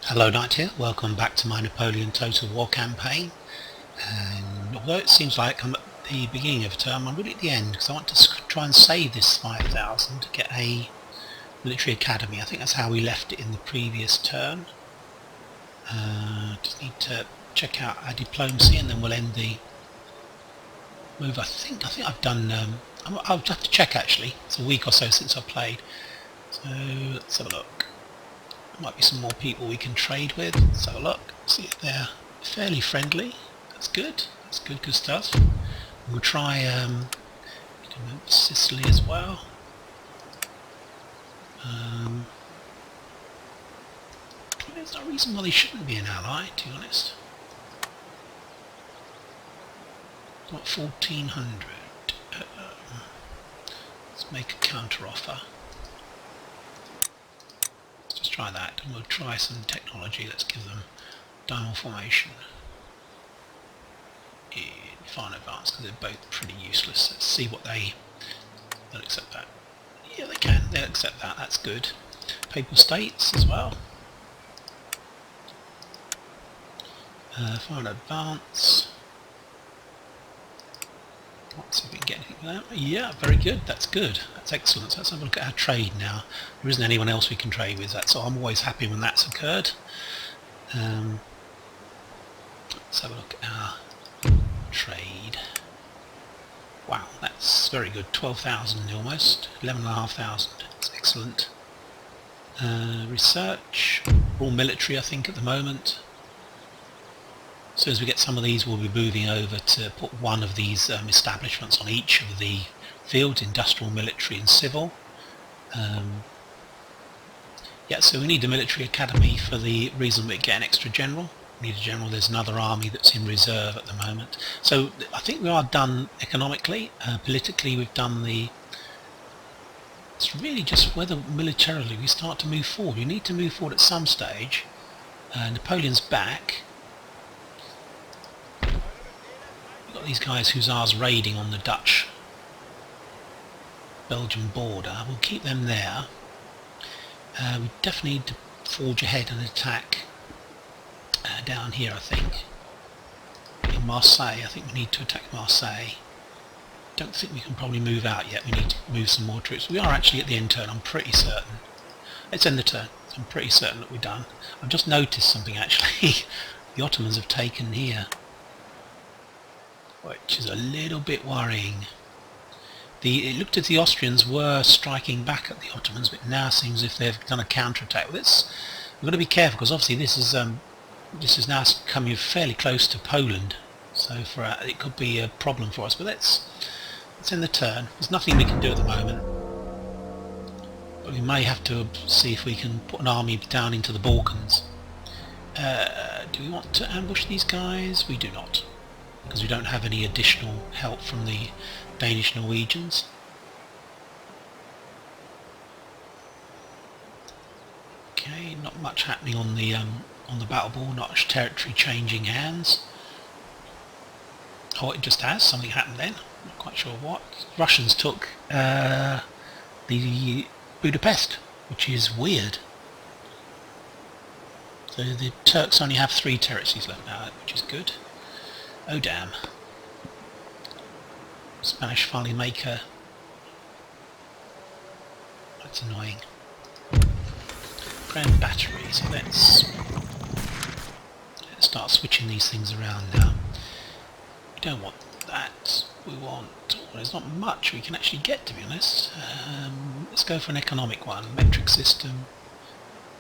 Hello Knight here, welcome back to my Napoleon Total War campaign. And although it seems like I'm at the beginning of a term, I'm really at the end because I want to try and save this 5,000 to get a military academy. I think that's how we left it in the previous turn. Just need to check out our diplomacy and then we'll end the move. I think I've done, I'll have to check actually, it's a week or so since I played. So let's have a look. There might be some more people we can trade with. Let's have a look. See if they're fairly friendly. That's good. That's good stuff. We'll try Sicily as well. There's no reason why they shouldn't be an ally, to be honest. What, 1400? Let's make a counter offer. Let's try that, and we'll try some technology. Let's give them diamond formation in far advance because they're both pretty useless. Let's see what they'll accept that. Yeah, they can. They'll accept that. That's good. Papal States as well. Far in advance. Let's see if we can get anything with that. Yeah, very good. That's good. That's excellent. So let's have a look at our trade now. There isn't anyone else we can trade with. So I'm always happy when that's occurred. Let's have a look at our trade. Wow, that's very good. 12,000 almost. 11,500. That's excellent. Research. All military, I think, at the moment. As soon as we get some of these, we'll be moving over to put one of these establishments on each of the fields: industrial, military and civil. Yeah, so we need a military academy for the reason we get an extra general. We need a general. There's another army that's in reserve at the moment. So I think we are done economically. Politically, we've done the... It's really just whether militarily we start to move forward. We need to move forward at some stage. Napoleon's back. Got these guys hussars raiding on the Dutch-Belgian border. We'll keep them there. We definitely need to forge ahead and attack down here, I think. In Marseille, I think we need to attack Marseille. Don't think we can probably move out yet. We need to move some more troops. We are actually at the end turn, I'm pretty certain. Let's end the turn. I'm pretty certain that we're done. I've just noticed something actually. The Ottomans have taken here, which is a little bit worrying. It looked as the Austrians were striking back at the Ottomans, but now seems as if they've done a counterattack. We've got to be careful because obviously this is now coming fairly close to Poland, so it could be a problem for us. But let's end the turn. There's nothing we can do at the moment, but we may have to see if we can put an army down into the Balkans. Do we want to ambush these guys? We do not, because we don't have any additional help from the Danish Norwegians. Okay, not much happening on the battle board, not much territory changing hands. Oh, it just has. Something happened then. Not quite sure what. Russians took the Budapest, which is weird. So the Turks only have 3 territories left now, which is good. Oh damn. Spanish finally make a... That's annoying. Grand battery, so let's start switching these things around now. We don't want that. We want... Well, there's not much we can actually get, to be honest. Let's go for an economic one. Metric system.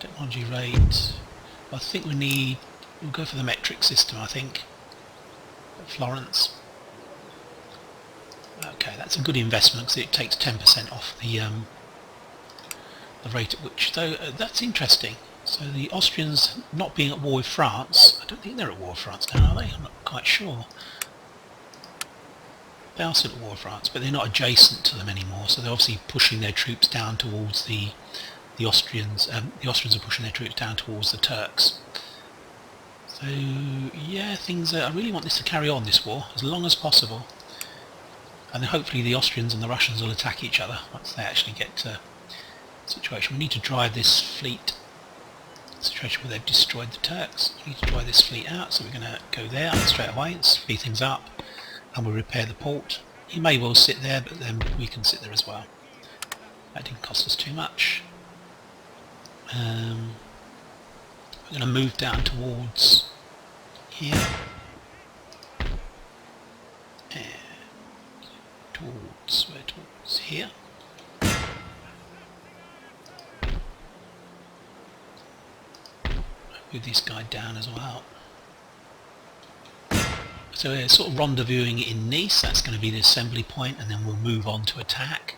Technology rate. I think we'll go for the metric system, I think. Florence. Okay, that's a good investment because it takes 10% off the rate at which... Though that's interesting. So the Austrians not being at war with France, I don't think they're at war with France now, are they? I'm not quite sure. They are still at war with France, but they're not adjacent to them anymore, so they're obviously pushing their troops down towards the Austrians. The Austrians are pushing their troops down towards the Turks. So yeah, I really want this to carry on, this war, as long as possible. And then hopefully the Austrians and the Russians will attack each other once they actually get to situation. We need to drive this fleet situation where they've destroyed the Turks. We need to dry this fleet out, so we're going to go there straight away and speed things up, and we'll repair the port. He may well sit there, but then we can sit there as well. That didn't cost us too much. We're going to move down towards here. And towards here. Move this guy down as well. So we're sort of rendezvousing in Nice. That's going to be the assembly point, and then we'll move on to attack.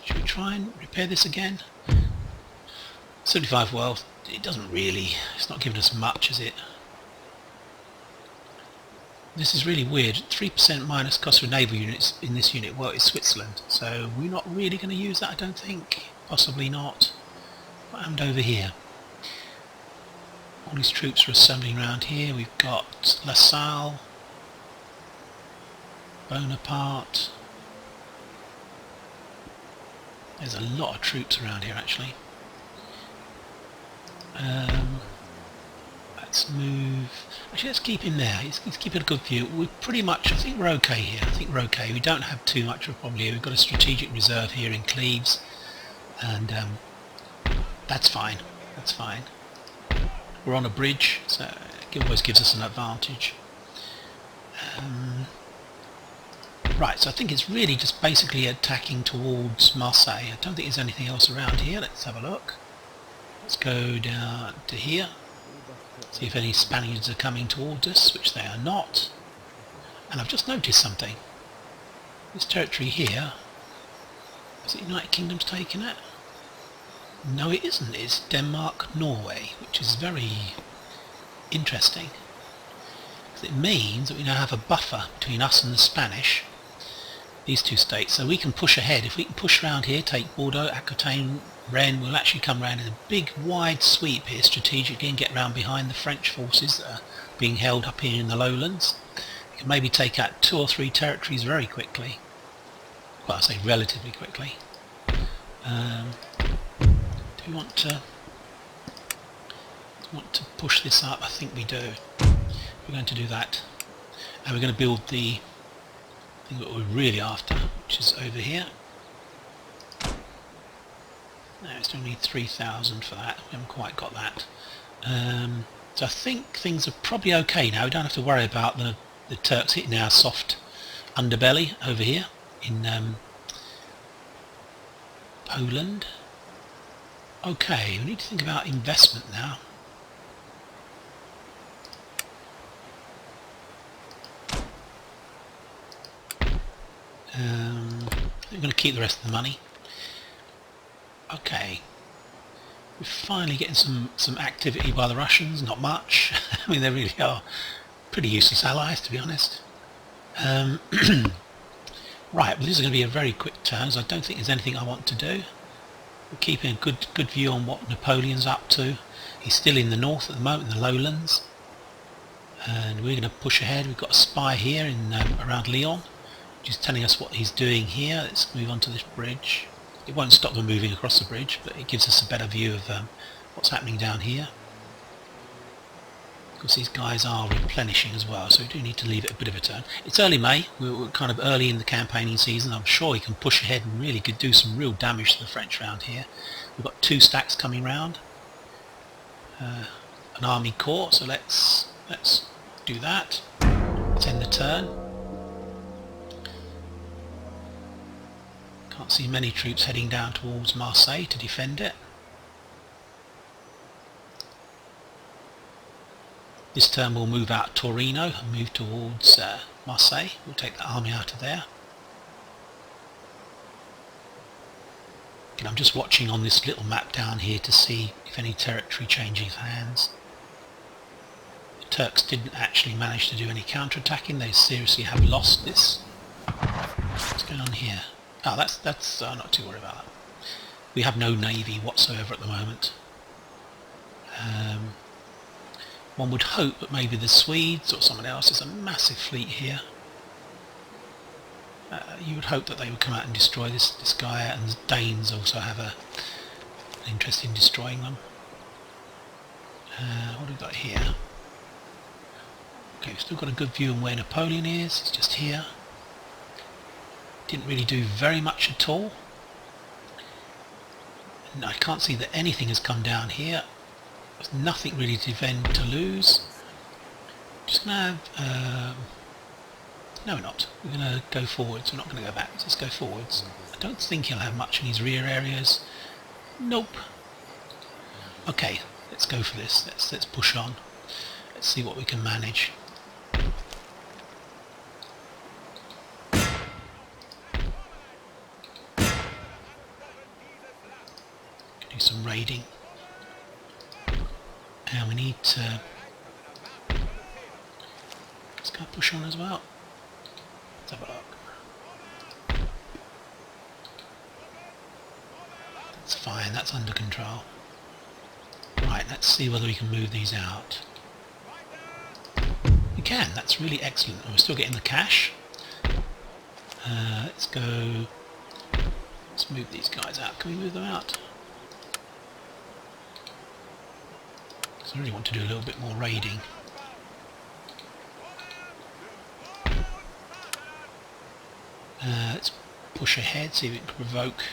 Should we try and repair this again? 75, well, it doesn't really, it's not giving us much, is it? This is really weird. 3% minus cost for naval units in this unit, well, it's Switzerland, so we're not really going to use that, I don't think. Possibly not. What happened over here? All these troops are assembling around here. We've got La Salle, Bonaparte. There's a lot of troops around here actually. Let's move. Actually, let's keep him there. Let's keep it a good view. We're pretty much, I think we're okay here. I think we're okay. We don't have too much of a problem here. We've got a strategic reserve here in Cleves, and that's fine. That's fine. We're on a bridge, so it always gives us an advantage. Right, so I think it's really just basically attacking towards Marseille. I don't think there's anything else around here. Let's have a look. Let's go down to here. See if any Spaniards are coming towards us, which they are not. And I've just noticed something. This territory here, is it United Kingdom's taken it? No, it isn't. It's Denmark, Norway, which is very interesting. It means that we now have a buffer between us and the Spanish, these two states, so we can push ahead. If we can push around here, take Bordeaux, Aquitaine, Rennes, we'll actually come around in a big wide sweep here strategically and get round behind the French forces that are being held up here in the lowlands. We can maybe take out 2 or 3 territories very quickly. Well, I say relatively quickly. Do we want to push this up? I think we do. We're going to do that, and we're going to build the thing that we're really after, which is over here. No, we still need 3,000 for that. We haven't quite got that. So I think things are probably okay now. We don't have to worry about the Turks hitting our soft underbelly over here in Poland. Okay, we need to think about investment now. We're going to keep the rest of the money. Okay, we're finally getting some activity by the Russians. Not much. I mean, they really are pretty useless allies, to be honest. Right, well, this is going to be a very quick turn, so I don't think there's anything I want to do. We're keeping a good view on what Napoleon's up to. He's still in the north at the moment, in the lowlands, and we're going to push ahead. We've got a spy here in around Lyon, which is telling us what he's doing here. Let's move on to this bridge. It won't stop them moving across the bridge, but it gives us a better view of what's happening down here. Of course, these guys are replenishing as well, so we do need to leave it a bit of a turn. It's early May. We're kind of early in the campaigning season. I'm sure he can push ahead and really could do some real damage to the French around here. We've got 2 stacks coming round, an army corps. So let's do that. Let's end the turn. Can't see many troops heading down towards Marseille to defend it. This turn we'll move out Torino and move towards Marseille. We'll take the army out of there. And I'm just watching on this little map down here to see if any territory changes hands. The Turks didn't actually manage to do any counter-attacking. They seriously have lost this. What's going on here? Oh, that's not too worried about that. We have no navy whatsoever at the moment. One would hope that maybe the Swedes or someone else, there's a massive fleet here. You would hope that they would come out and destroy this guy, and the Danes also have an interest in destroying them. What have we got here? Okay, we've still got a good view on where Napoleon is. He's just here. Didn't really do very much at all. And I can't see that anything has come down here. There's nothing really to defend Toulouse. Just going to have... no, we're not. We're going to go forwards. We're not going to go backwards. Let's go forwards. I don't think he'll have much in his rear areas. Nope. Okay, let's go for this. Let's push on. Let's see what we can manage. Do some raiding. And we need to... let's go push on as well. Let's have a look. That's fine, that's under control. Right, let's see whether we can move these out. We can, that's really excellent. And we're still getting the cash. Let's go... let's move these guys out. Can we move them out? Because I really want to do a little bit more raiding. Let's push ahead, see if we can provoke.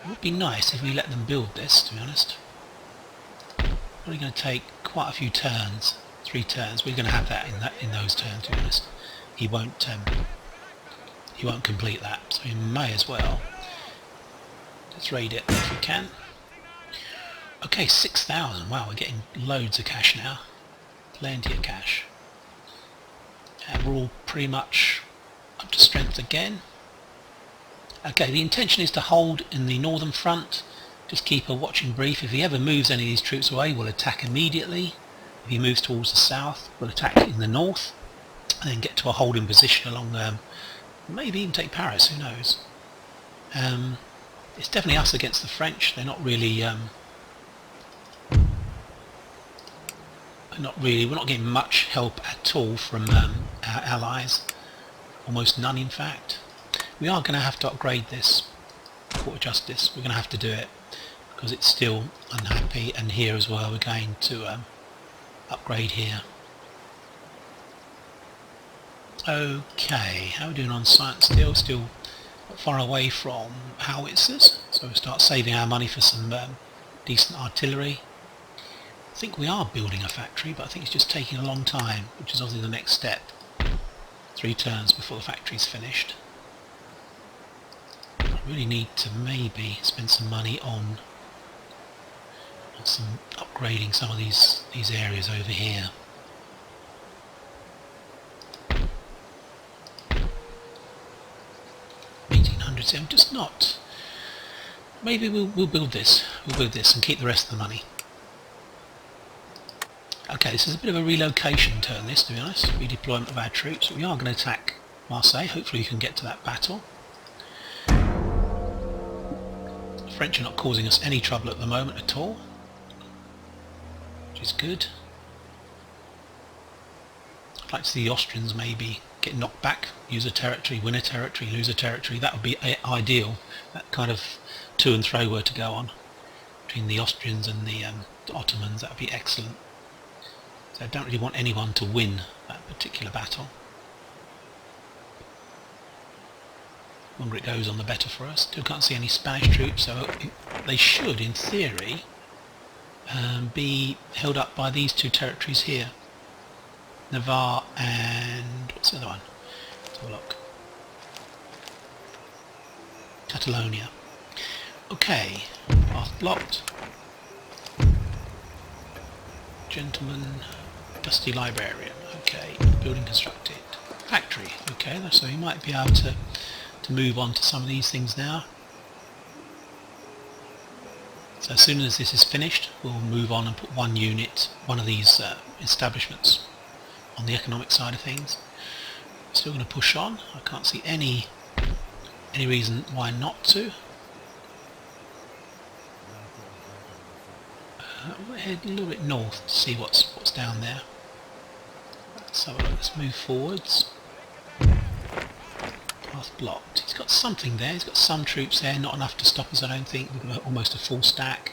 It would be nice if we let them build this, to be honest. Probably going to take quite a few turns, 3 turns. We're going to have that in those turns, to be honest. He won't complete that, so we may as well. Let's raid it if we can. Okay, 6,000. Wow, we're getting loads of cash now. Plenty of cash. And we're all pretty much up to strength again. Okay, the intention is to hold in the northern front. Just keep a watching brief. If he ever moves any of these troops away, we'll attack immediately. If he moves towards the south, we'll attack in the north, and then get to a holding position along maybe even take Paris, who knows. It's definitely us against the French. They're not really we're not getting much help at all from our allies. Almost none, in fact. We are going to have to upgrade this Court of Justice. We're going to have to do it because it's still unhappy, and here as well we're going to upgrade here. Okay, how are we doing on science still? Still far away from howitzers, so we'll start saving our money for some decent artillery. I think we are building a factory, but I think it's just taking a long time, which is obviously the next step. 3 turns before the factory's finished. I really need to maybe spend some money on some upgrading some of these areas over here. So I'm just not. Maybe we'll build this. We'll build this and keep the rest of the money. Okay, this is a bit of a relocation turn, this, to be honest. Redeployment of our troops. We are going to attack Marseille. Hopefully we can get to that battle. The French are not causing us any trouble at the moment at all, which is good. I'd like to see the Austrians maybe get knocked back, use a territory, win a territory, lose a territory. That would be ideal. That kind of to and fro were to go on between the Austrians and the Ottomans. That would be excellent. So I don't really want anyone to win that particular battle. The longer it goes on, the better for us. Still can't see any Spanish troops, so they should, in theory, be held up by these 2 territories here. Navarre and... what's the other one? Let's have a look. Catalonia. Okay, path blocked. Gentleman, dusty librarian. Okay, building constructed. Factory. Okay, so we might be able to move on to some of these things now. So as soon as this is finished, we'll move on and put 1 unit, one of these establishments on the economic side of things. Still going to push on. I can't see any reason why not to. We'll head a little bit north to see what's down there. So let's move forwards. Path blocked. He's got something there. He's got some troops there. Not enough to stop us, I don't think. We've got almost a full stack.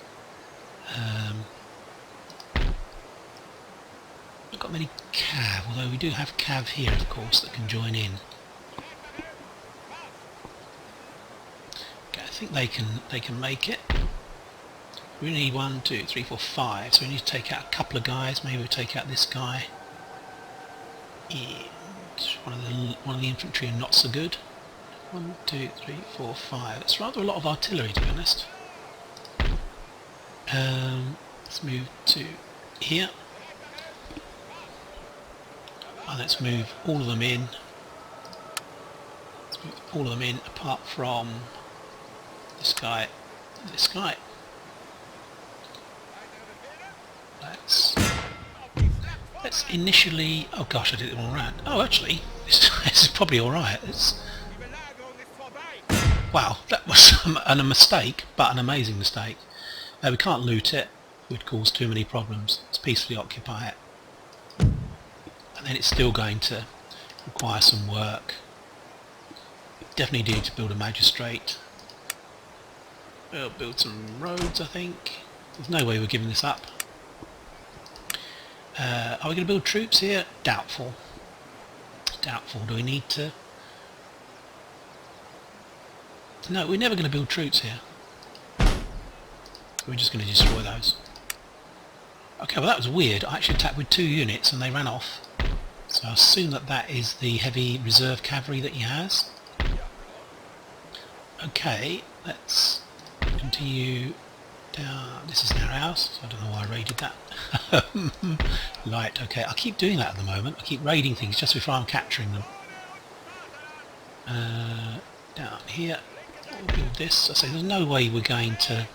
Not got many cav, although we do have cav here, of course, that can join in. Okay, I think they can make it. We need 1, 2, 3, 4, 5. So we need to take out a couple of guys. Maybe we'll take out this guy. And one of the infantry are not so good. 1, 2, 3, 4, 5. It's rather a lot of artillery, to be honest. Let's move to here. And let's move all of them in. Let's move all of them in, apart from this guy and this guy. Let's initially... Oh gosh, I did it all around. Oh, actually, this is probably alright. Wow, that was a mistake, but an amazing mistake. We can't loot it. It would cause too many problems. Let's peacefully occupy it. And then it's still going to require some work. Definitely need to build a magistrate. We'll build some roads, I think. There's no way we're giving this up. Are we going to build troops here? Doubtful. Doubtful. Do we need to? No, we're never going to build troops here. We're just going to destroy those. Okay, well that was weird. I actually attacked with 2 units and they ran off. So I assume that that is the heavy reserve cavalry that he has. Okay, let's continue down. This is now ours, so I don't know why I raided that. Right, okay, I keep doing that at the moment. I keep raiding things just before I'm capturing them. Down here, we'll build this. I say there's no way we're going to...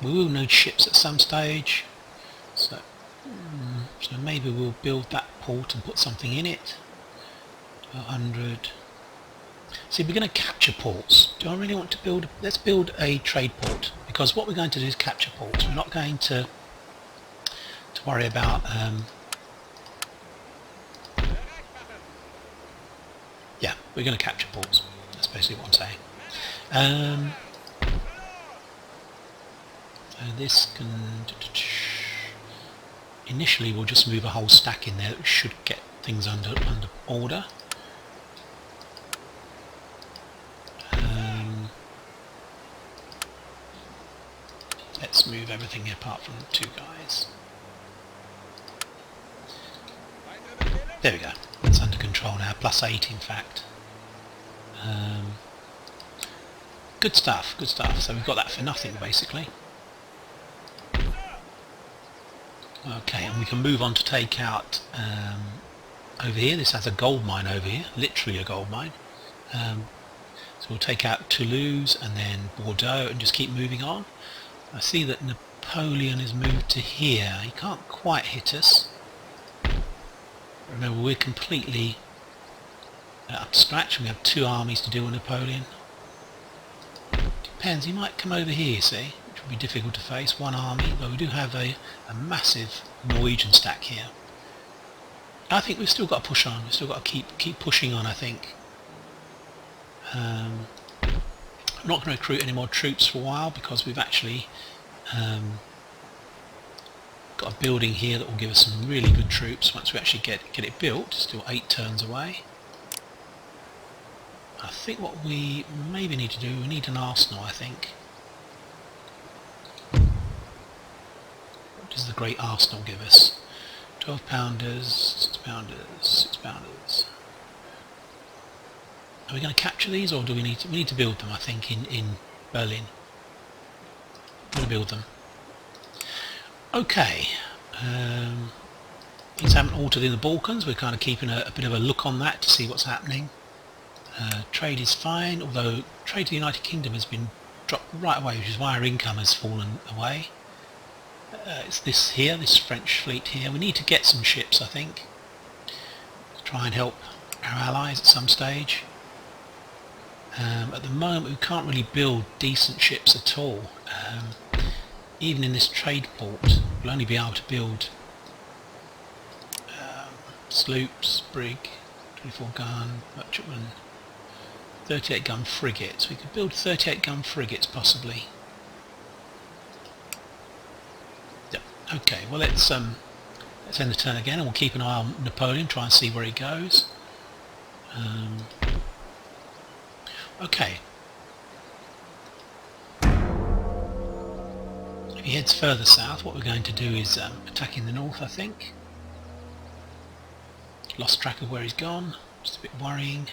we will need ships at some stage, so maybe we'll build that port and put something in it. 100. See, we're going to capture ports. Do I really want to build... Let's build a trade port, because what we're going to do is capture ports. We're not going to worry about... yeah, we're going to capture ports. That's basically what I'm saying. This can... Initially we'll just move a whole stack in there that should get things under order. Let's move everything apart from the 2 guys. There we go. It's under control now. +8 in fact. Good stuff, good stuff. So we've got that for nothing basically. Okay, and we can move on to take out over here. This has a gold mine over here, literally a gold mine. So we'll take out Toulouse and then Bordeaux and just keep moving on. I see that Napoleon has moved to here. He can't quite hit us. Remember, we're completely up to scratch. We have 2 armies to deal with Napoleon. Depends, he might come over here, see? Would be difficult to face. 1 army, but we do have a massive Norwegian stack here. I think we've still got to push on. We've still got to keep pushing on, I think. I'm not going to recruit any more troops for a while because we've actually got a building here that will give us some really good troops once we actually get it built. Still 8 turns away. I think what we maybe need to do, we need an arsenal, I think. What does the Great Arsenal give us? 12 pounders, 6 pounders, 6 pounders. Are we going to capture these, or do we need to build them, I think, in Berlin. We're going to build them. Okay. Things haven't altered in the Balkans. We're kind of keeping a bit of a look on that to see what's happening. Trade is fine, although trade to the United Kingdom has been dropped right away, which is why our income has fallen away. It's this here, this French fleet here. We need to get some ships, I think, to try and help our allies at some stage. At the moment we can't really build decent ships at all. Even in this trade port we'll only be able to build sloops, brig, 24 gun, merchantman, 38 gun frigates. We could build 38 gun frigates possibly. Yep. Okay, well let's end the turn again, and we'll keep an eye on Napoleon, try and see where he goes. Okay. If he heads further south, what we're going to do is attack in the north, I think. Lost track of where he's gone, just a bit worrying.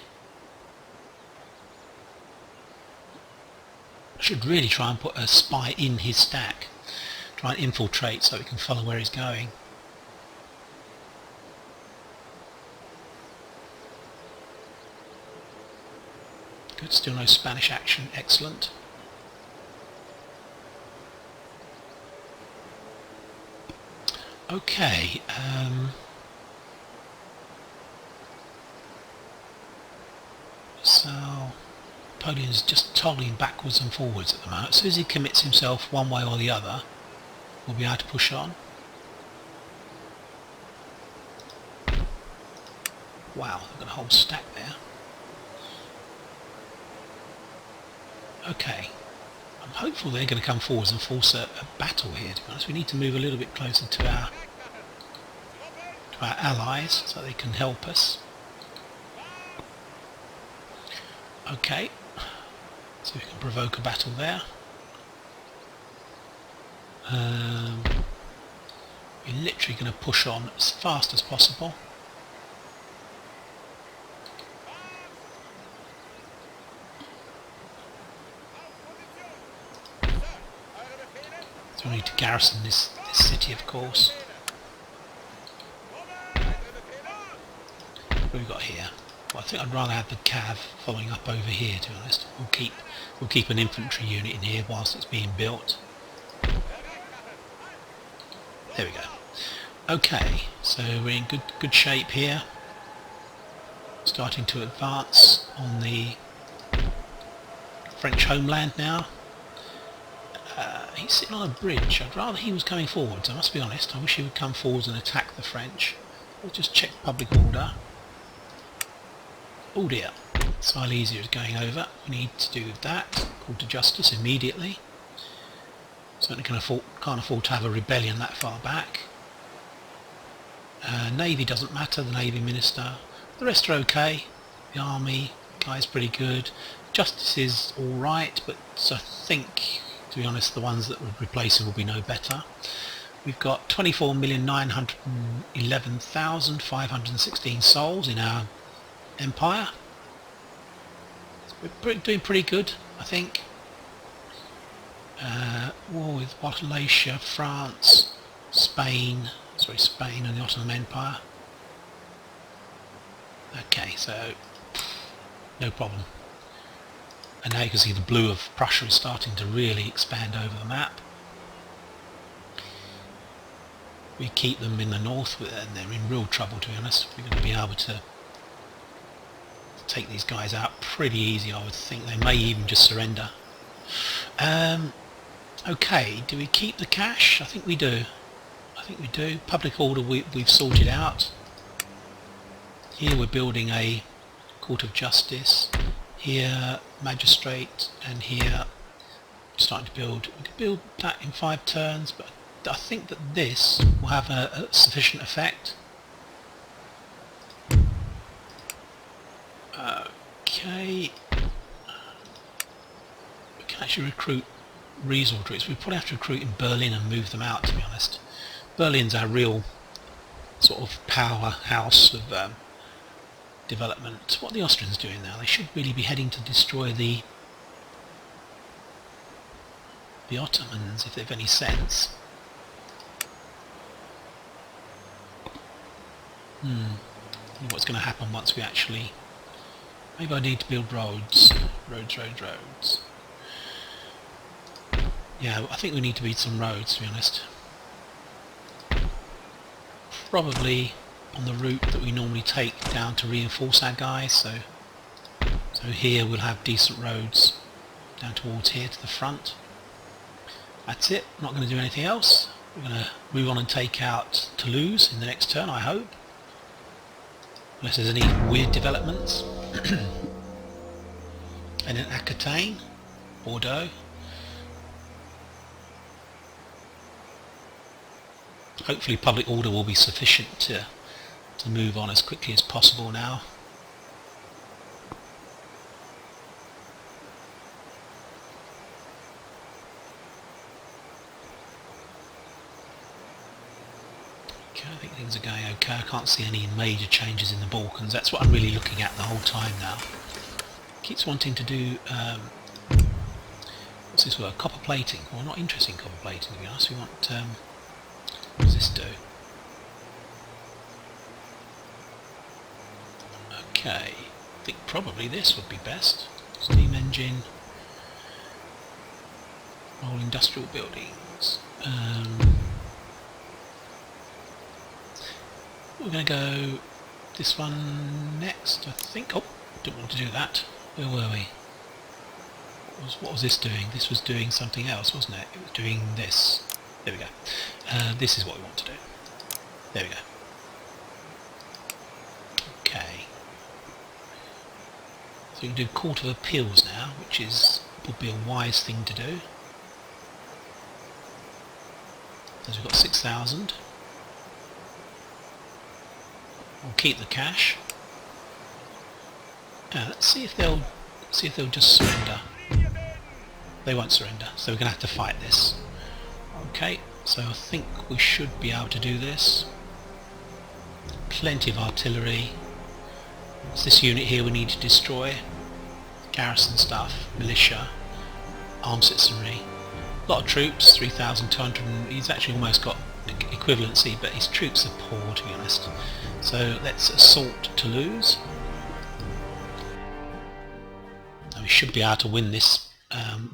I should really try and put a spy in his stack. Try and infiltrate so we can follow where he's going. Good, still no Spanish action, excellent. Okay, so Napoleon's just toggling backwards and forwards at the moment. As soon as he commits himself one way or the other, we'll be able to push on. Wow, they've got a whole stack there. Okay, I'm hopeful they're going to come forwards and force a battle here, to be honest. We need to move a little bit closer to our allies so they can help us. Okay, so we can provoke a battle there. We're literally going to push on as fast as possible. So we need to garrison this city, of course. What have we got here? Well, I think I'd rather have the cav following up over here, to be honest. We'll keep an infantry unit in here whilst it's being built. There we go. Okay, so we're in good shape here. Starting to advance on the French homeland now. He's sitting on a bridge. I'd rather he was coming forwards, I must be honest. I wish he would come forwards and attack the French. We'll just check public order. Oh dear, Silesia is going over. We need to do that. Call to justice immediately. Certainly can't afford to have a rebellion that far back. Navy doesn't matter, the Navy Minister. The rest are okay. The Army, guy's pretty good. Justice is alright, but I think, to be honest, the ones that would replace him will be no better. We've got 24,911,516 souls in our empire. We're doing pretty good, I think. War with Wallachia, France, Spain and the Ottoman Empire. Okay, so no problem. And now you can see the blue of Prussia is starting to really expand over the map. We keep them in the north, and they're in real trouble, to be honest. We're going to be able to take these guys out pretty easy, I would think. They may even just surrender. Okay, do we keep the cash? I think we do. Public order we've sorted out. Here we're building a court of justice. Here magistrate, and here starting to build. We could build that in 5 turns, but I think that this will have a sufficient effect. Okay. We can actually recruit resource troops. We probably have to recruit in Berlin and move them out, to be honest. Berlin's our real sort of powerhouse of development. What are the Austrians doing now? They should really be heading to destroy the Ottomans, if they've any sense. What's going to happen once we actually... Maybe I need to build roads. Roads. Yeah, I think we need to build some roads, to be honest. Probably on the route that we normally take down to reinforce our guys, so here we'll have decent roads down towards here to the front. That's it, not going to do anything else. We're going to move on and take out Toulouse in the next turn, I hope. Unless there's any weird developments. And then Aquitaine, Bordeaux. Hopefully public order will be sufficient to move on as quickly as possible now. Okay, I think things are going okay. I can't see any major changes in the Balkans. That's what I'm really looking at the whole time now. Keeps wanting to do what's this word? Copper plating. Well, not interested in copper plating, to be honest. We want what does this do? Okay, I think probably this would be best. Steam engine, all industrial buildings. We're going to go this one next, I think. Oh, didn't want to do that. Where were we? What was this doing? This was doing something else, wasn't it? It was doing this. There we go. This is what we want to do. There we go. Okay. So we can do Court of Appeals now, which would be a wise thing to do. Because we've got 6,000. We'll keep the cash. Let's see if they'll just surrender. They won't surrender, so we're going to have to fight this. Okay, so I think we should be able to do this. Plenty of artillery. It's this unit here we need to destroy. Garrison stuff, militia, armed citizenry. A lot of troops, 3,200. He's actually almost got equivalency, but his troops are poor, to be honest. So let's assault Toulouse. And we should be able to win this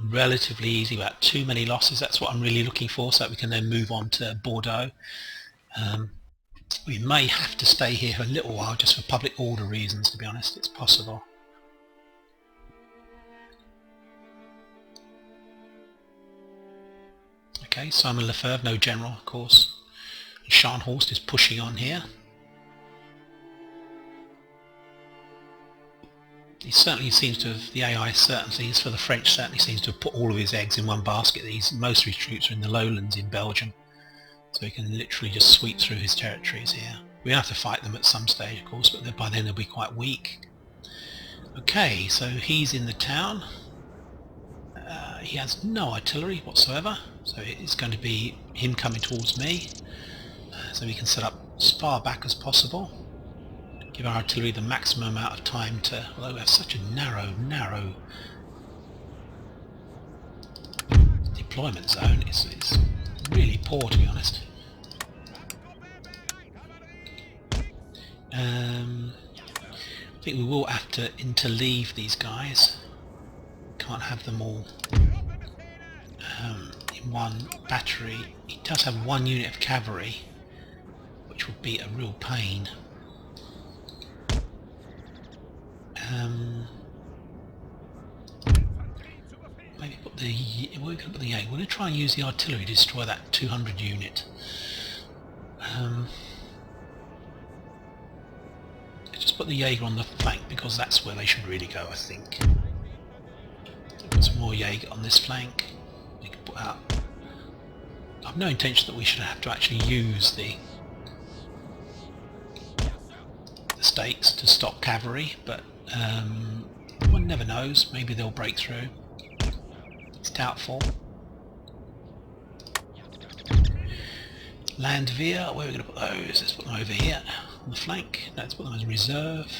relatively easy, without too many losses. That's what I'm really looking for, so that we can then move on to Bordeaux. We may have to stay here for a little while just for public order reasons, to be honest. It's possible. Okay, Simon Lefebvre, no general, of course. Scharnhorst is pushing on here. He certainly seems to have, the AI certainly, for the French, certainly seems to have put all of his eggs in one basket. Most of his troops are in the lowlands in Belgium, so he can literally just sweep through his territories here. We have to fight them at some stage, of course, but by then they'll be quite weak. Okay, so he's in the town. He has no artillery whatsoever, so it's going to be him coming towards me, so we can set up as far back as possible. Give our artillery the maximum amount of time to, although we have such a narrow deployment zone, it's really poor, to be honest. I think we will have to interleave these guys. Can't have them all in one battery. He does have one unit of cavalry, which would be a real pain. Maybe put the... we're going to put the Jaeger. We're going to try and use the artillery to destroy that 200 unit. Just put the Jaeger on the flank because that's where they should really go, I think. Put some more Jaeger on this flank. We can put out... I've no intention that we should have to actually use the stakes to stop cavalry, but one never knows. Maybe they'll break through. It's doubtful. Landwehr, where are we going to put those? Let's put them over here on the flank. Let's put them as reserve.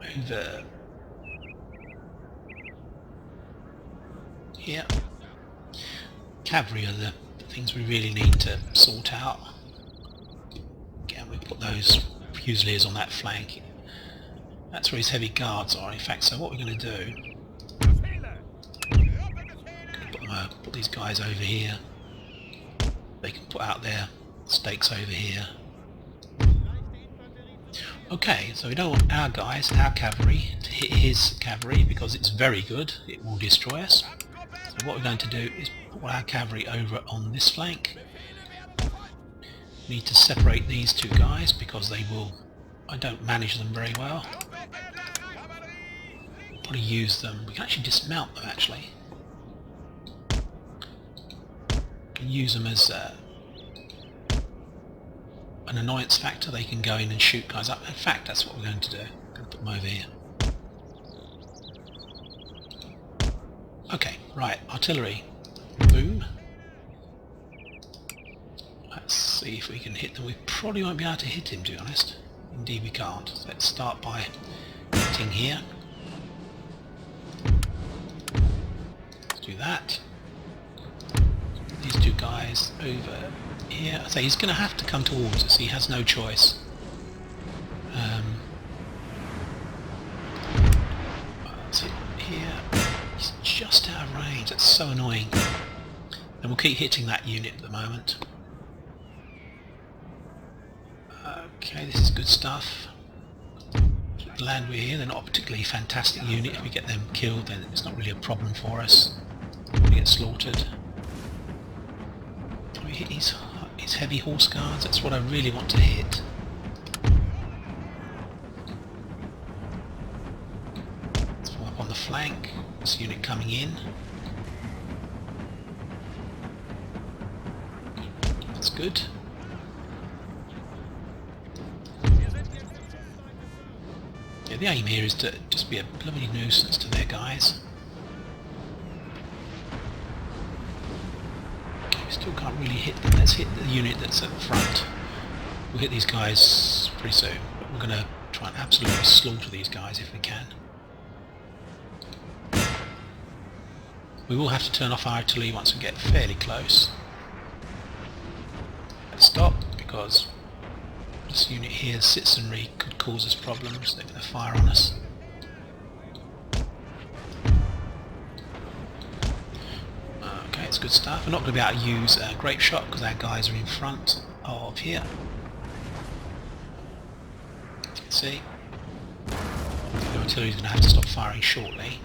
Over here. Cavalry are the things we really need to sort out. Again, we put those Fusiliers on that flank. That's where his heavy guards are, in fact. So what we're going to do, put these guys over here. They can put out their stakes over here. Okay, so we don't want our guys, our cavalry, to hit his cavalry because it's very good. It will destroy us. So what we're going to do is put our cavalry over on this flank. We need to separate these two guys because they will... I don't manage them very well. Probably use them. We can actually dismount them, actually. We can use them as an annoyance factor, they can go in and shoot guys up. In fact, that's what we're going to do. I'm going to put them over here. Okay, right, artillery. Boom. Let's see if we can hit them. We probably won't be able to hit him, to be honest. Indeed we can't. So let's start by hitting here. Let's do that. These two guys over here. I say he's going to have to come towards us. He has no choice. Let's hit here. He's just out of range. That's so annoying. And we'll keep hitting that unit at the moment. Okay, this is good stuff. The land we're here, they're not a particularly fantastic unit. If we get them killed, then it's not really a problem for us. We get slaughtered. Can we hit his heavy horse guards? That's what I really want to hit. Let's form up on the flank. This unit coming in. That's good. Yeah, the aim here is to just be a bloody nuisance to their guys. Okay, we still can't really hit them. Let's hit the unit that's at the front. We'll hit these guys pretty soon, but we're going to try and absolutely slaughter these guys if we can. We will have to turn off our artillery once we get fairly close. Let's stop, because this unit here's citizenry could cause us problems. They're going to fire on us. Okay, it's good stuff. We're not going to be able to use grape shot because our guys are in front of here. You can see the artillery is going to have to stop firing shortly.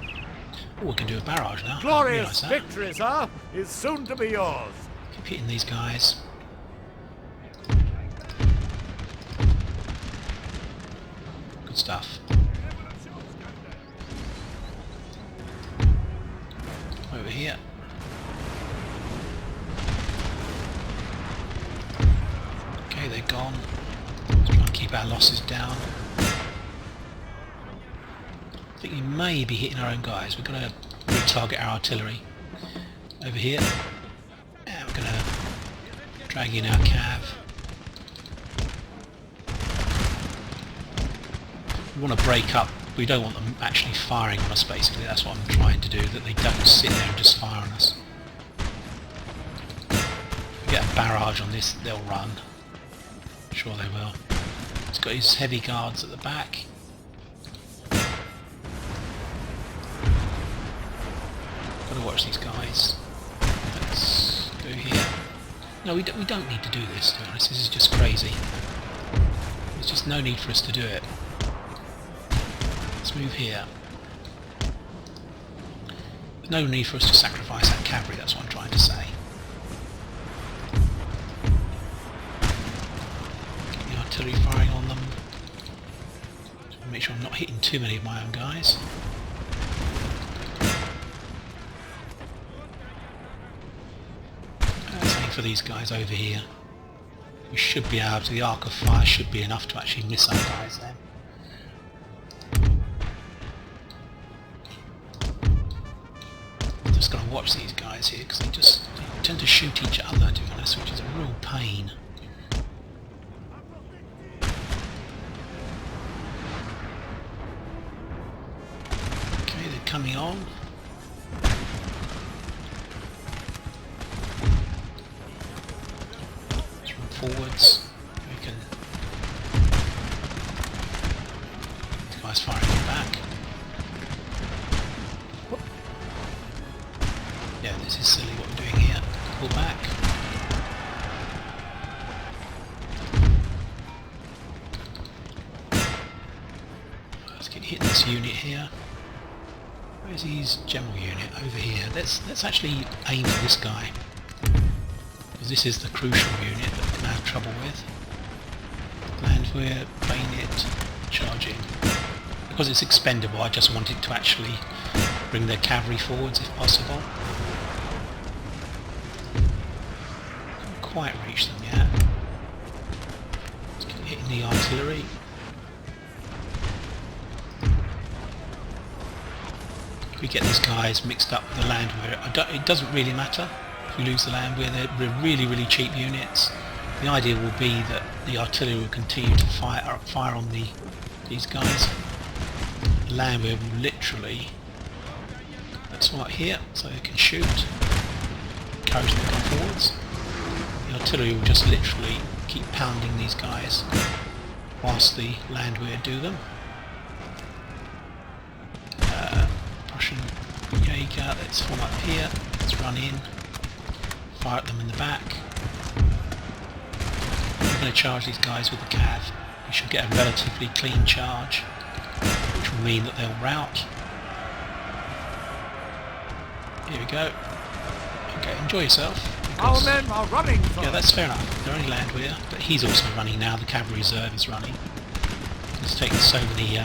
Oh, we can do a barrage now. Glorious victory, sir, is soon to be yours. Keep hitting these guys. Good stuff. Over here. Okay, they're gone. Let's try and keep our losses down. I think we may be hitting our own guys. We're going to retarget our artillery over here. And we're going to drag in our cav. We want to break up. We don't want them actually firing on us, basically. That's what I'm trying to do, that they don't sit there and just fire on us. If we get a barrage on this, they'll run. I'm sure they will. He's got his heavy guards at the back. Got to watch these guys. Let's go here. No, we don't need to do this, to be honest. This is just crazy. There's just no need for us to do it. Let's move here. There's no need for us to sacrifice that cavalry, that's what I'm trying to say. Get the artillery firing on them. Make sure I'm not hitting too many of my own guys. Same for these guys over here. We should be able to, the arc of fire should be enough to actually miss our guys then. Just got to watch these guys here because they tend to shoot each other, to be honest, which is a real pain. Okay, they're coming on. Let's run forwards. We can. These guys firing them back. Yeah, this is silly what we're doing here. Pull back. Let's get hitting this unit here. Where's his general unit? Over here. Let's actually aim for this guy. Because this is the crucial unit that we're going to have trouble with. Landwehr, bayonet, charging. Because it's expendable, I just wanted to actually bring their cavalry forwards if possible. Can't quite reach them yet. hitting the artillery. We get these guys mixed up with the landwehr. It doesn't really matter if we lose the landwehr. They're really, really cheap units. The idea will be that the artillery will continue to fire on these guys. The landwehr will literally, that's right here, so they can shoot, encourage them to come forwards. The artillery will just literally keep pounding these guys whilst the landwehr do them. Prussian Jaeger, let's form up here, let's run in, fire at them in the back. We're going to charge these guys with the cav. We should get a relatively clean charge, which will mean that they'll rout. Here we go. Okay, enjoy yourself. Our men are running for yeah, that's fair enough. They're only landwehr, but he's also running now. The cavalry reserve is running. It's taken so many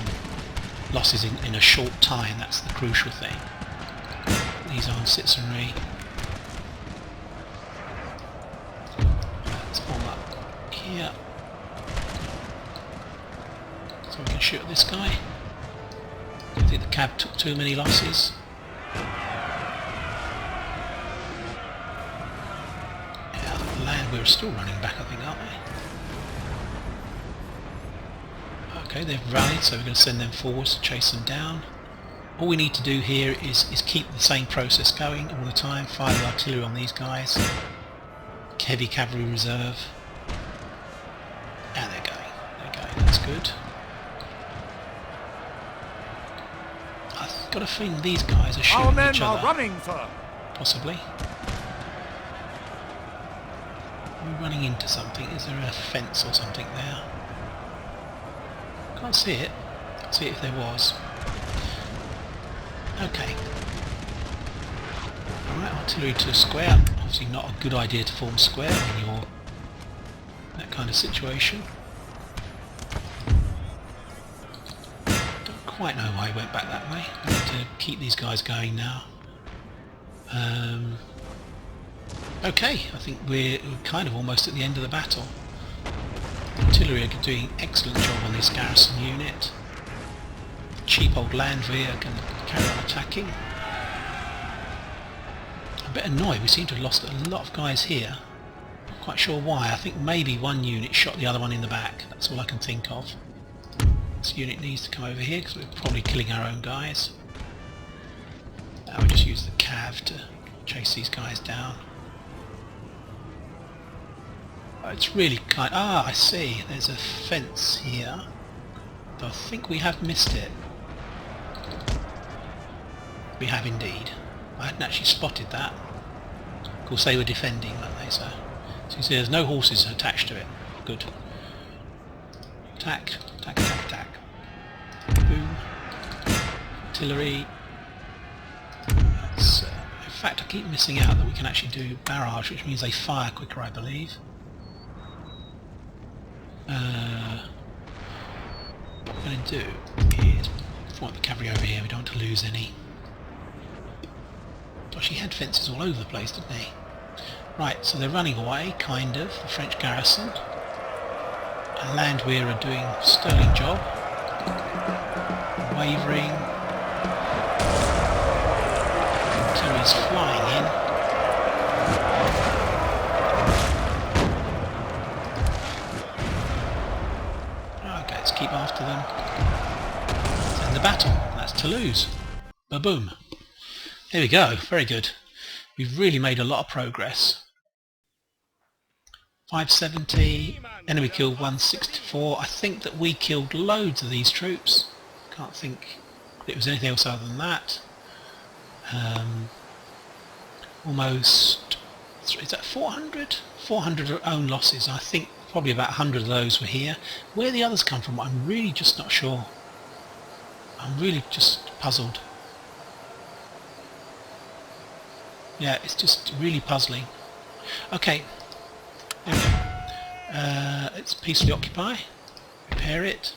losses in a short time. That's the crucial thing. These armed citizenry. Let's form up here, so we can shoot at this guy. I think the cav took too many losses. We're still running back, I think, aren't they? Okay, they've rallied, so we're going to send them forwards to chase them down. All we need to do here is keep the same process going all the time. Fire the artillery on these guys. Heavy cavalry reserve. And they're going. They're going. That's good. I've got a feeling these guys are shooting each other. Our men are running, sir. Possibly. We're running into something. Is there a fence or something there? Can't see it. Can't see it if there was. Okay. Alright, artillery to square. Obviously not a good idea to form square when you're in that kind of situation. Don't quite know why he went back that way. We need to keep these guys going now. Okay, I think we're kind of almost at the end of the battle. Artillery are doing an excellent job on this garrison unit. Cheap old landwehr can carry on attacking. I'm a bit annoyed, we seem to have lost a lot of guys here. Not quite sure why. I think maybe one unit shot the other one in the back. That's all I can think of. This unit needs to come over here because we're probably killing our own guys. Now we just use the cav to chase these guys down. It's really kind. Ah, I see. There's a fence here. I think we have missed it. We have indeed. I hadn't actually spotted that. Of course, they were defending, weren't they? So you see, there's no horses attached to it. Good. Attack! Attack! Attack! Attack! Boom! Artillery. That's, in fact, I keep missing out that we can actually do barrage, which means they fire quicker, I believe. What we're going to do is form the cavalry over here. We don't want to lose any. Gosh, he had fences all over the place, didn't he? Right, so they're running away, kind of, the French garrison. And landwehr are doing a sterling job. Wavering. Artillery's flying in. Keep after them. End the battle. That's Toulouse. Ba-boom. There we go. Very good. We've really made a lot of progress. 570. Enemy killed 164. I think that we killed loads of these troops. Can't think it was anything else other than that. Almost, is that 400? 400 own losses. I think probably about 100 of those were here. Where the others come from, I'm really just not sure. I'm really just puzzled. Yeah, it's just really puzzling. Okay. There we go. Let's peacefully occupy. Repair it.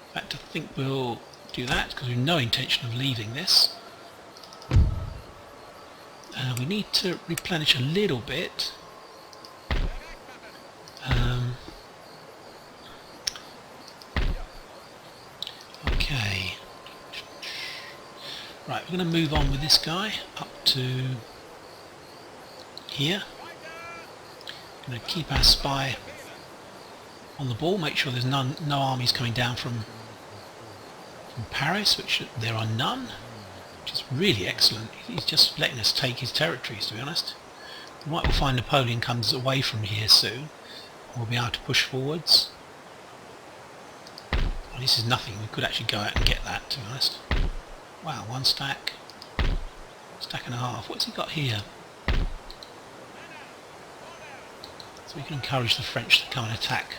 In fact, I think we'll do that because we have no intention of leaving this. We need to replenish a little bit. we're going to move on with this guy up to here. Going to keep our spy on the ball, make sure there's no armies coming down from Paris, which there are none, which is really excellent. He's just letting us take his territories, to be honest. We might well find Napoleon comes away from here soon. We'll be able to push forwards. Well, this is nothing. We could actually go out and get that, to be honest. Wow, one stack. Stack and a half. What's he got here? So we can encourage the French to come and attack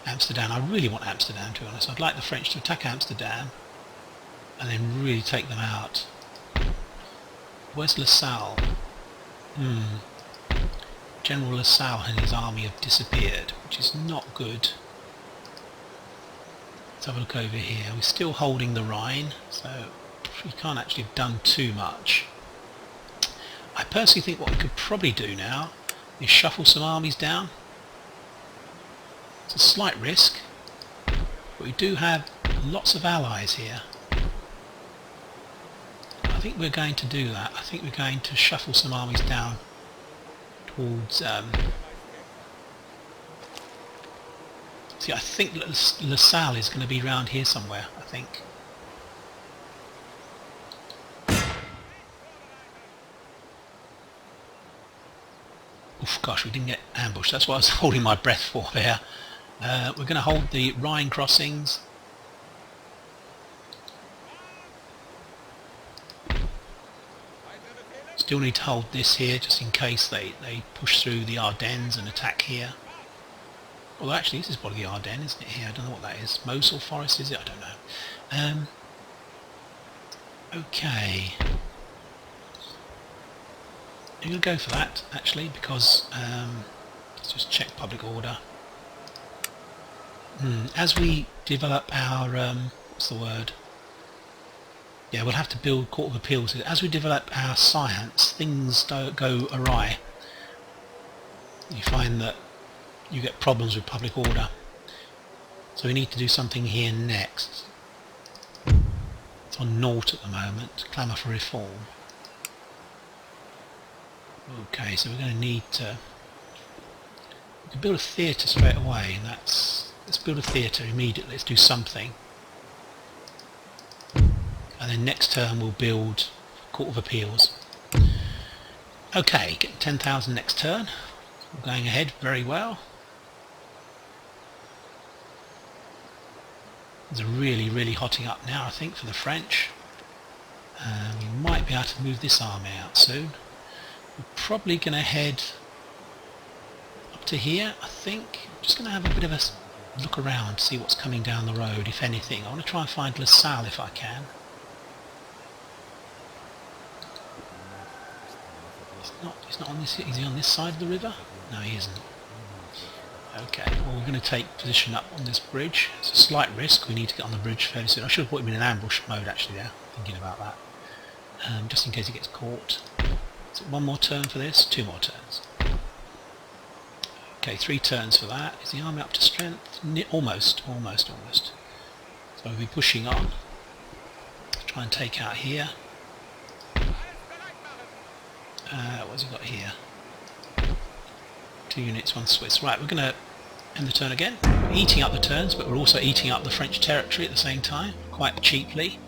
Amsterdam. I really want Amsterdam, to be honest. I'd like the French to attack Amsterdam and then really take them out. Where's LaSalle? General LaSalle and his army have disappeared, which is not good. Let's have a look over here. We're still holding the Rhine, so we can't actually have done too much. I personally think what we could probably do now is shuffle some armies down. It's a slight risk, but we do have lots of allies here. I think we're going to do that. I think we're going to shuffle some armies down towards see, I think LaSalle is going to be around here somewhere, I think. Oof, gosh, we didn't get ambushed. That's what I was holding my breath for there. We're going to hold the Rhine crossings. Still need to hold this here just in case they push through the Ardennes and attack here. Well, actually, this is probably the Ardennes, isn't it? Here, I don't know what that is. Mosul Forest, is it? I don't know. Okay. I'm going to go for that, actually, because let's just check public order. As we develop our what's the word? Yeah, we'll have to build Court of Appeals. As we develop our science, things don't go awry. You find that you get problems with public order. So we need to do something here next. It's on naught at the moment. Clamour for reform. Okay, so we're going to need to build a theatre straight away. And let's build a theatre immediately. Let's do something. And then next term we'll build Court of Appeals. Okay, getting 10,000 next turn. We're going ahead very well. Things are really hotting up now, I think, for the French. We might be able to move this army out soon. We're probably going to head up to here, I think. I'm just going to have a bit of a look around, see what's coming down the road, if anything. I want to try and find LaSalle if I can. He's not on this. Is he on this side of the river? No, he isn't. Okay, well, we're going to take position up on this bridge. It's a slight risk. We need to get on the bridge fairly soon. I should have put him in an ambush mode actually there, thinking about that. Just in case he gets caught. Is it one more turn for this? 2 more turns. Okay, 3 turns for that. Is the army up to strength? Almost. So we'll be pushing on. Try and take out here. What's he got here? 2 units, 1 Swiss. Right, we're going to end the turn again. We're eating up the turns, but we're also eating up the French territory at the same time, quite cheaply.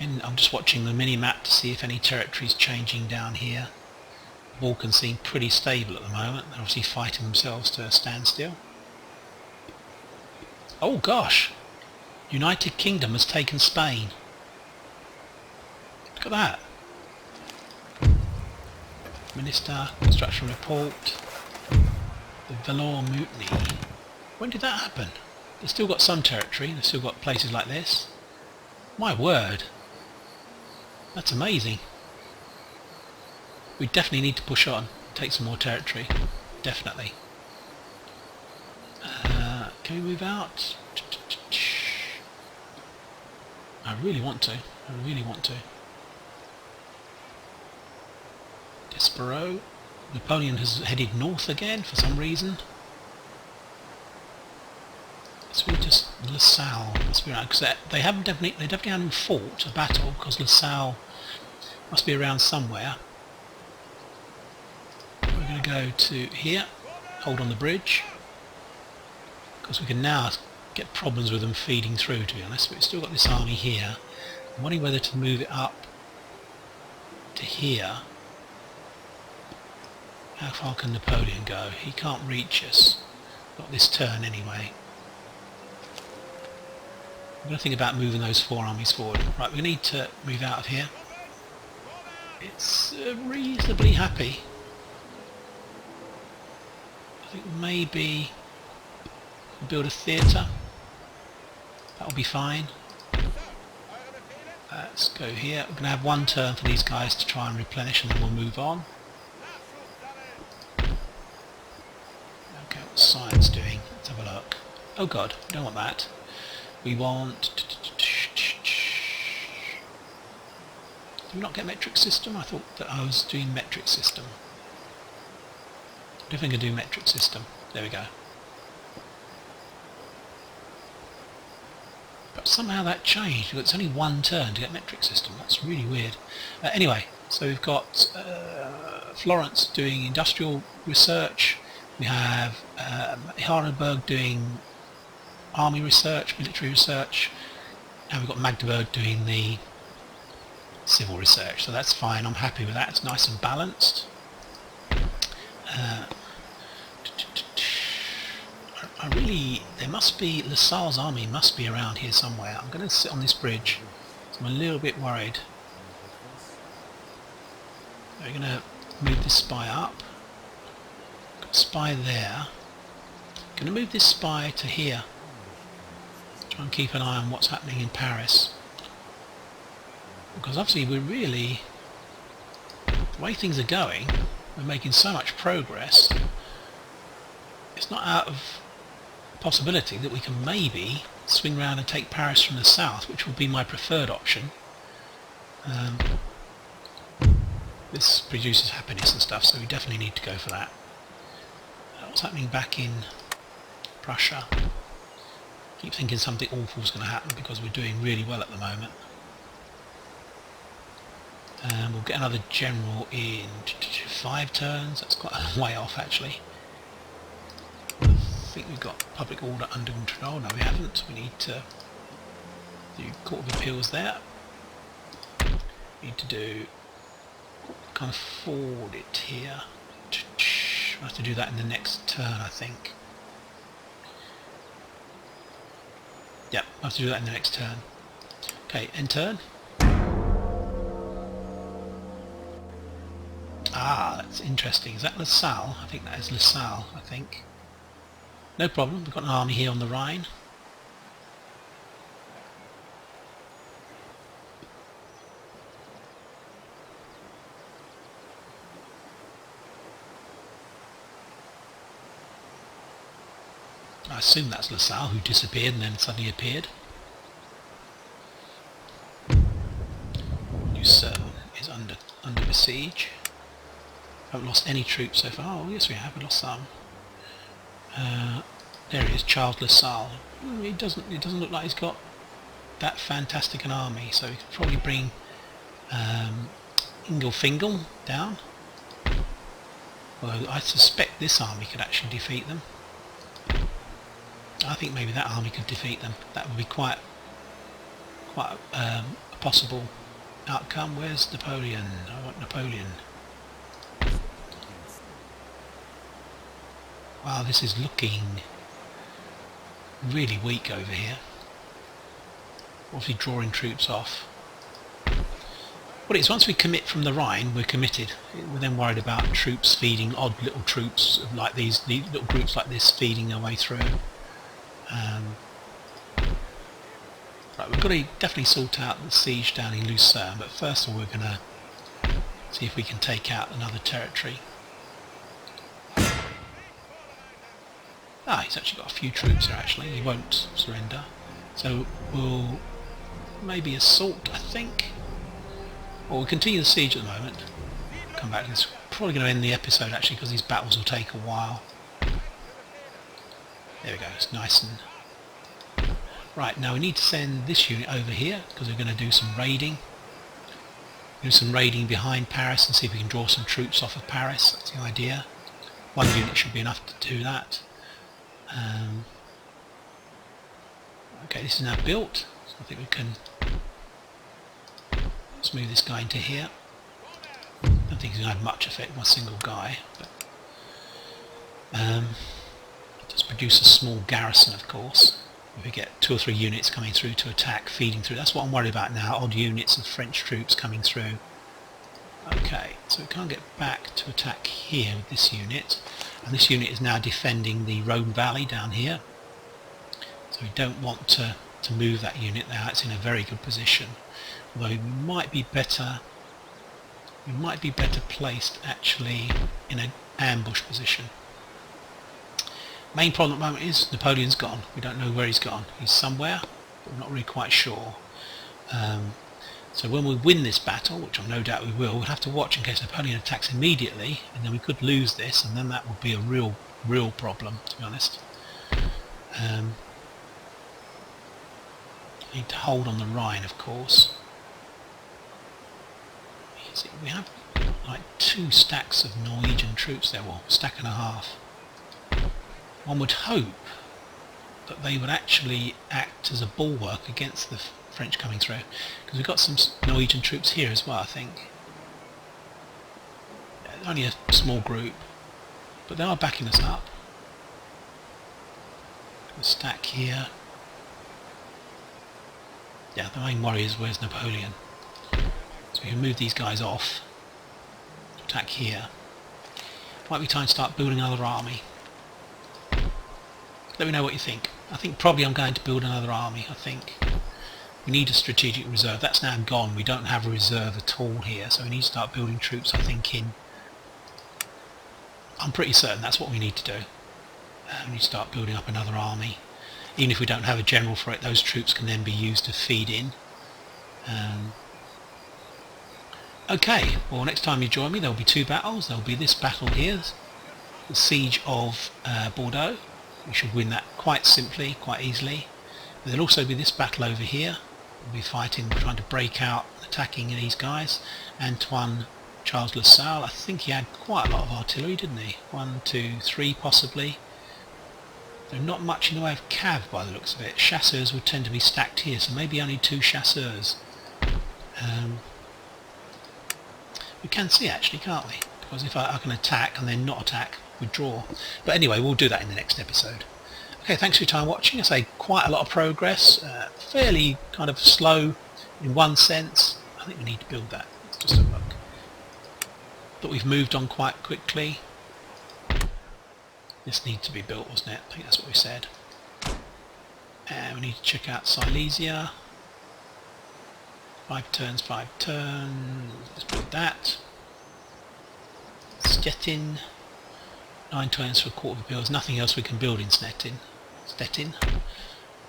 And I'm just watching the mini-map to see if any territory is changing down here. The Balkans seem pretty stable at the moment. They're obviously fighting themselves to a standstill. Oh gosh! United Kingdom has taken Spain. Look at that. Minister, construction report. The Valois mutiny. When did that happen? They've still got some territory. They've still got places like this. My word. That's amazing. We definitely need to push on. Take some more territory. Definitely. Can we move out? I really want to. Despereaux. Napoleon has headed north again for some reason. It's really just LaSalle must be around, because they definitely haven't fought a battle, because LaSalle must be around somewhere. We're going to go to here, hold on the bridge, because we can now get problems with them feeding through, to be honest. But we've still got this army here. I'm wondering whether to move it up to here. How far can Napoleon go? He can't reach us. Not this turn anyway. I'm going to think about moving those 4 armies forward. Right, we need to move out of here. It's reasonably happy. I think maybe build a theatre. That'll be fine. Let's go here. We're going to have 1 turn for these guys to try and replenish, and then we'll move on. Okay, what's science doing? Let's have a look. Oh god, we don't want that. We want... Did we not get metric system? I thought that I was doing metric system. Definitely going to do metric system. There we go. But somehow that changed. It's only 1 turn to get metric system. That's really weird. Anyway, so we've got Florence doing industrial research. We have Hardenberg doing army research, military research, and we've got Magdeburg doing the civil research. So that's fine. I'm happy with that. It's nice and balanced. There must be, LaSalle's army must be around here somewhere. I'm going to sit on this bridge, so I'm a little bit worried. We're going to move this spy up. Got a spy there. Going to move this spy to here. Try and keep an eye on what's happening in Paris. Because obviously we're really, the way things are going, we're making so much progress. It's not out of possibility that we can maybe swing round and take Paris from the south, which would be my preferred option. This produces happiness and stuff, so we definitely need to go for that. What's happening back in Prussia? I keep thinking something awful is going to happen because we're doing really well at the moment. We'll get another general in 5 turns. That's quite a way off actually. I think we've got public order under control. No, we haven't. We need to do Court of Appeals there. We need to do kind of forward it here. We'll have to do that in the next turn, I think. Yep, we'll have to do that in the next turn. Okay, end turn. Ah, that's interesting. Is that LaSalle? I think that is LaSalle, I think. No problem, we've got an army here on the Rhine. I assume that's LaSalle, who disappeared and then suddenly appeared. Lucerne is under besiege. Haven't lost any troops so far. Oh yes we have, we lost some. There he is, Charles LaSalle. It doesn't look like he's got that fantastic an army, so we could probably bring Ingelfingel down. Although I suspect this army could actually defeat them. I think maybe that army could defeat them. That would be quite a possible outcome. Where's Napoleon? I want Napoleon. Wow, this is looking really weak over here. Obviously drawing troops off. What it is, once we commit from the Rhine, we're committed. We're then worried about troops feeding, odd little troops like these little groups like this feeding their way through. Right, we've got to definitely sort out the siege down in Lucerne, but first of all we're going to see if we can take out another territory. Ah, he's actually got a few troops here actually, he won't surrender. So we'll maybe assault, I think. Or we'll continue the siege at the moment. Come back to this. Probably going to end the episode actually because these battles will take a while. There we go, it's nice and Right, now we need to send this unit over here because we're going to do some raiding. Do some raiding behind Paris and see if we can draw some troops off of Paris. That's the idea. One unit should be enough to do that. Okay, this is now built, so I think we can. Let's move this guy into here. I don't think he's going to have much effect on a single guy, but just produce a small garrison, of course. If we get 2 or 3 units coming through to attack, feeding through, that's what I'm worried about now, odd units of French troops coming through. Okay, so we can't get back to attack here with this unit, and this unit is now defending the Rhone Valley down here, so we don't want to move that unit now. It's in a very good position, although we might be better placed actually in an ambush position. Main problem at the moment is Napoleon's gone. We don't know where he's gone. He's somewhere, but we're not really quite sure. So when we win this battle, which I'm no doubt we will, we'll have to watch in case Napoleon attacks immediately, and then we could lose this, and then that would be a real problem, to be honest. Need to hold on the Rhine, of course. You see, we have like 2 stacks of Norwegian troops there, well, a stack and a half. One would hope that they would actually act as a bulwark against the French coming through, because we've got some Norwegian troops here as well, I think. Yeah, only a small group, but they are backing us up. A stack here. Yeah, the main worry is where's Napoleon. So we can move these guys off. Attack here. Might be time to start building another army. Let me know what you think. I think probably I'm going to build another army. I think we need a strategic reserve. That's now gone. We don't have a reserve at all here, so we need to start building troops, I think, in... I'm pretty certain that's what we need to do. We need to start building up another army. Even if we don't have a general for it, those troops can then be used to feed in. Okay, well, next time you join me there will be 2 battles. There will be this battle here, the Siege of Bordeaux. We should win that quite simply, quite easily. But there'll also be this battle over here. We'll be fighting, trying to break out, attacking these guys. Antoine Charles Le Salle, I think he had quite a lot of artillery, didn't he? 1, 2, 3 possibly. There's not much in the way of cav by the looks of it. Chasseurs would tend to be stacked here, so maybe only 2 chasseurs. We can see actually, can't we? Because if I can attack and then not attack, withdraw. But anyway, we'll do that in the next episode. Okay, thanks for your time watching. I say quite a lot of progress, fairly kind of slow in one sense. I think we need to build that. Let's just have a look. But we've moved on quite quickly. This needs to be built, wasn't it? I think that's what we said. And we need to check out Silesia. 5 turns, 5 turns. Let's build that. Stettin. 9 turns for a quarter of a bill. There's nothing else we can build in Stettin.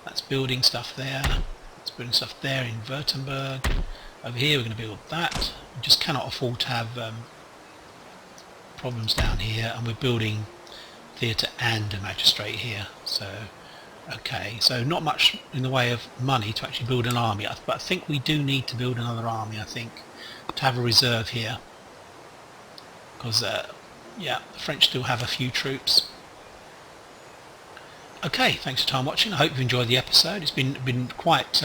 That's building stuff there. That's building stuff there in Württemberg. Over here we're going to build that. We just cannot afford to have problems down here, and we're building theatre and a magistrate here. So, okay, so not much in the way of money to actually build an army, but I think we do need to build another army, I think, to have a reserve here. Because, yeah, the French still have a few troops. Okay, thanks for your time watching. I hope you've enjoyed the episode. It's been quite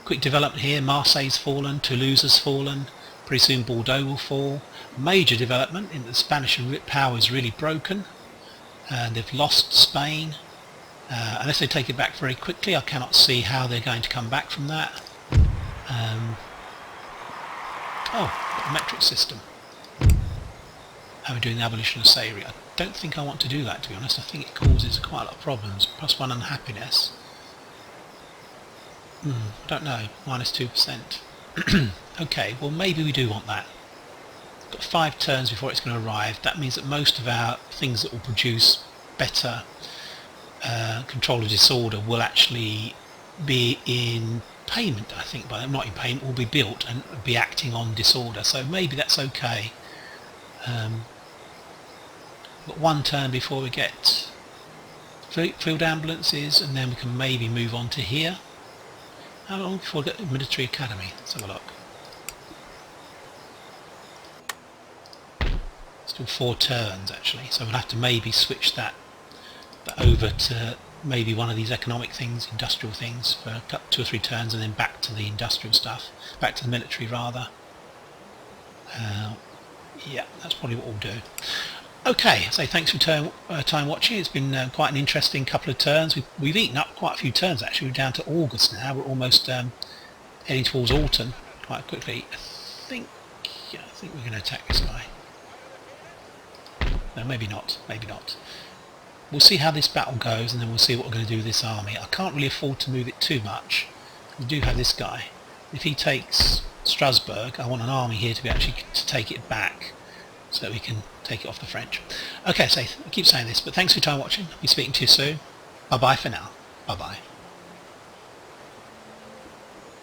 quick development here. Marseille's fallen, Toulouse has fallen, pretty soon Bordeaux will fall. Major development in the Spanish power is really broken, and they've lost Spain. Unless they take it back very quickly, I cannot see how they're going to come back from that. Oh, metric system. How we're doing the abolition of slavery. I don't think I want to do that, to be honest. I think it causes quite a lot of problems. +1 unhappiness. Don't know. -2%. Okay, well maybe we do want that. Got 5 turns before it's going to arrive. That means that most of our things that will produce better control of disorder will actually be in payment, I think. By not in payment, will be built and be acting on disorder. So maybe that's okay. Got 1 turn before we get field ambulances, and then we can maybe move on to here. How long before we get the military academy? Let's have a look. Still 4 turns actually, so we'll have to maybe switch that over to maybe one of these economic things, industrial things, for 2 or 3 turns, and then back to the industrial stuff, back to the military rather. Yeah, that's probably what we'll do. Okay, so thanks for time watching. It's been quite an interesting couple of turns. We've eaten up quite a few turns actually. We're down to August now. We're almost heading towards autumn quite quickly. I think we're going to attack this guy. No, maybe not. Maybe not. We'll see how this battle goes, and then we'll see what we're going to do with this army. I can't really afford to move it too much. We do have this guy. If he takes Strasbourg, I want an army here to be actually to take it back, so that we can take it off the French. Okay, so I keep saying this, but thanks for your time watching. I'll be speaking to you soon. Bye bye for now. Bye bye.